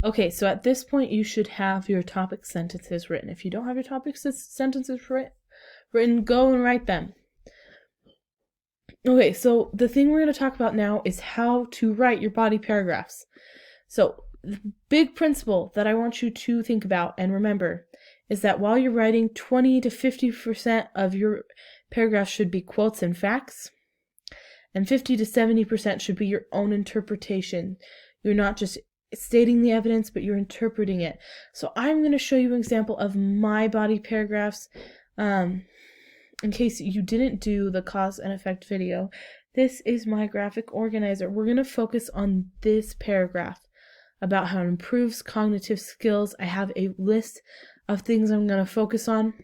Okay, so at this point, you should have your topic sentences written. If you don't have your topic sentences written, go and write them. Okay, so the thing we're going to talk about now is how to write your body paragraphs. So, the big principle that I want you to think about and remember is that while you're writing, 20 to 50% of your paragraph should be quotes and facts, and 50 to 70% should be your own interpretation. You're not just stating the evidence, but you're interpreting it. So I'm going to show you an example of my body paragraphs. In case you didn't do the cause and effect video, this is my graphic organizer. We're going to focus on this paragraph about how it improves cognitive skills. I have a list of things I'm going to focus on,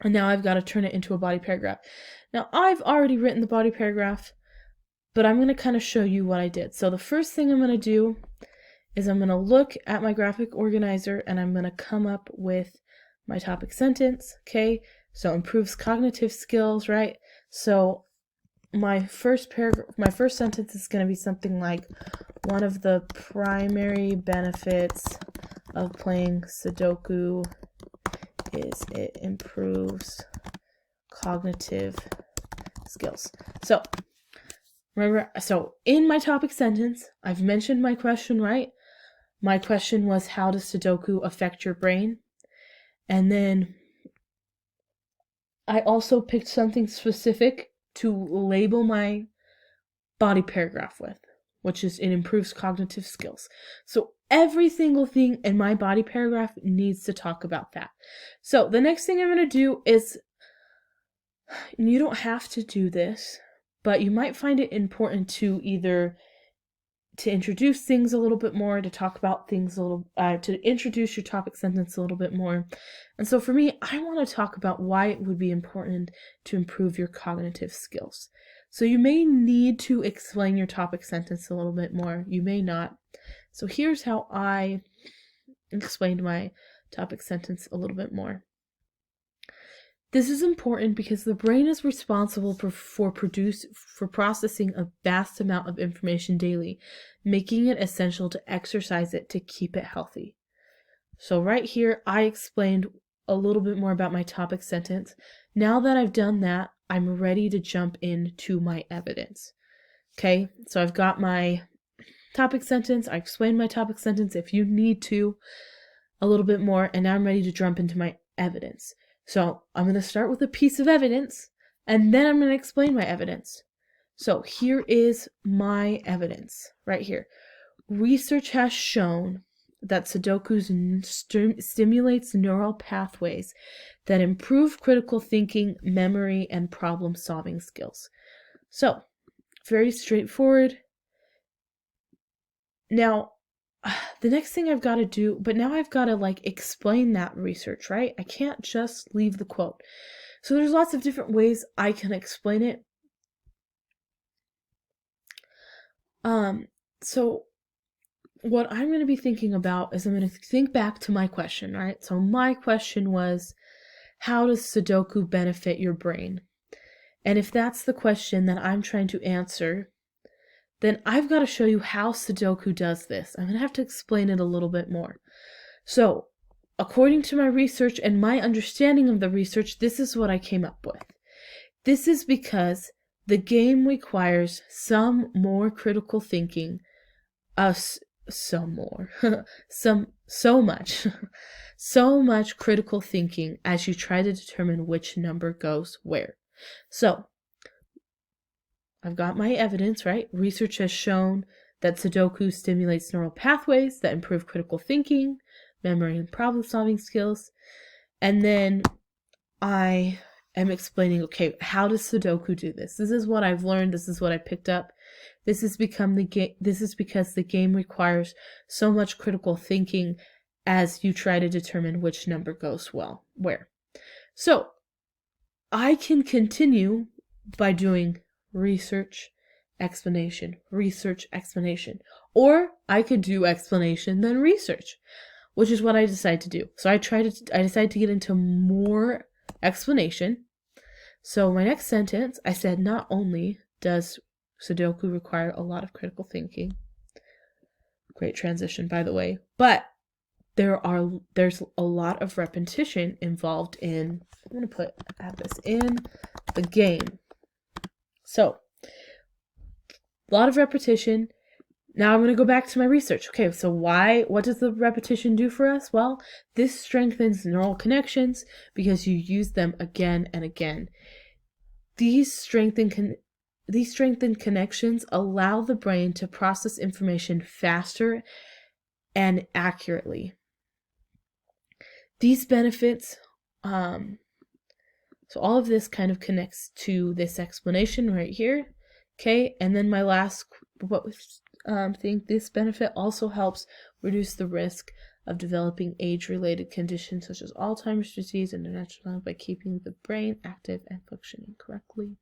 and now I've got to turn it into a body paragraph. Now, I've already written the body paragraph, but I'm going to kind of show you what I did. So the first thing I'm going to do is I'm going to look at my graphic organizer, and I'm going to come up with my topic sentence, okay? So improves cognitive skills, right? So my first sentence is going to be something like, one of the primary benefits of playing Sudoku is it improves cognitive skills. So remember, so in my topic sentence, I've mentioned my question, right? My question was, how does Sudoku affect your brain? And then I also picked something specific to label my body paragraph with, which is it improves cognitive skills. So every single thing in my body paragraph needs to talk about that. So the next thing I'm going to do is, you don't have to do this, but you might find it important to either to introduce things a little bit more, to talk about things a little, to introduce your topic sentence a little bit more. And so for me, I want to talk about why it would be important to improve your cognitive skills. So you may need to explain your topic sentence a little bit more. You may not. So here's how I explained my topic sentence a little bit more. This is important because the brain is responsible for processing a vast amount of information daily, making it essential to exercise it to keep it healthy. So right here, I explained a little bit more about my topic sentence. Now that I've done that, I'm ready to jump into my evidence. Okay, so I've got my topic sentence. I explained my topic sentence if you need to a little bit more, and now I'm ready to jump into my evidence. So I'm going to start with a piece of evidence, and then I'm going to explain my evidence. So here is my evidence right here. Research has shown that Sudoku stimulates neural pathways that improve critical thinking, memory, and problem-solving skills. So, very straightforward. Now, the next thing I've got to do, but now I've got to explain that research, right? I can't just leave the quote. So there's lots of different ways I can explain it. So what I'm going to be thinking about is I'm going to think back to my question, right? So my question was, how does Sudoku benefit your brain? And if that's the question that I'm trying to answer, then I've got to show you how Sudoku does this. I'm going to have to explain it a little bit more. So, according to my research and my understanding of the research, this is what I came up with. This is because the game requires some more critical thinking, so much critical thinking as you try to determine which number goes where. So, I've got my evidence, right? Research has shown that Sudoku stimulates neural pathways that improve critical thinking, memory, and problem-solving skills. And then I am explaining, okay, how does Sudoku do this? This is what I've learned. This is what I picked up. This is because the game requires so much critical thinking as you try to determine which number goes where. So I can continue by doing research, explanation, or I could do explanation then research, which is what I decided to do. So I decided to get into more explanation. So my next sentence, I said, not only does Sudoku require a lot of critical thinking, Great transition, by the way. But there's a lot of repetition involved in, I'm going to add this in the game. So, a lot of repetition. Now I'm going to go back to my research. Okay, so what does the repetition do for us? Well, this strengthens neural connections because you use them again and again. These strengthened connections allow the brain to process information faster and accurately. These benefits, so all of this kind of connects to this explanation right here. Okay, and then my last thing, this benefit also helps reduce the risk of developing age-related conditions such as Alzheimer's disease and dementia by keeping the brain active and functioning correctly.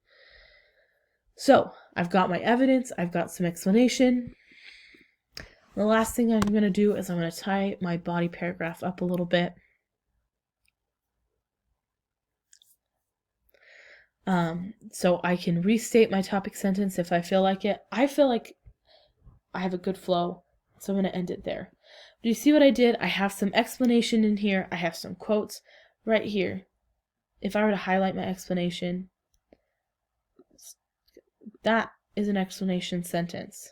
So, I've got my evidence, I've got some explanation. The last thing I'm going to do is I'm going to tie my body paragraph up a little bit. So I can restate my topic sentence if I feel like it. I feel like I have a good flow, so I'm going to end it there. Do you see what I did? I have some explanation in here. I have some quotes right here. If I were to highlight my explanation, that is an explanation sentence.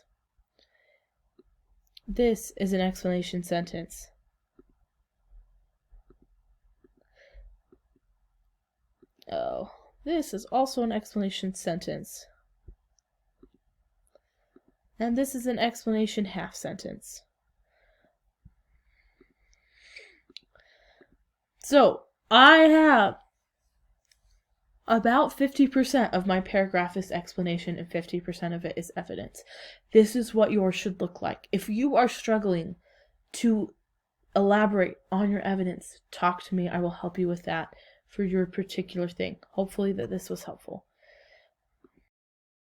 This is an explanation sentence. Oh, this is also an explanation sentence. And this is an explanation half sentence. So, I have about 50% of my paragraph is explanation and 50% of it is evidence. This is what yours should look like. If you are struggling to elaborate on your evidence, talk to me. I will help you with that for your particular thing. Hopefully that this was helpful.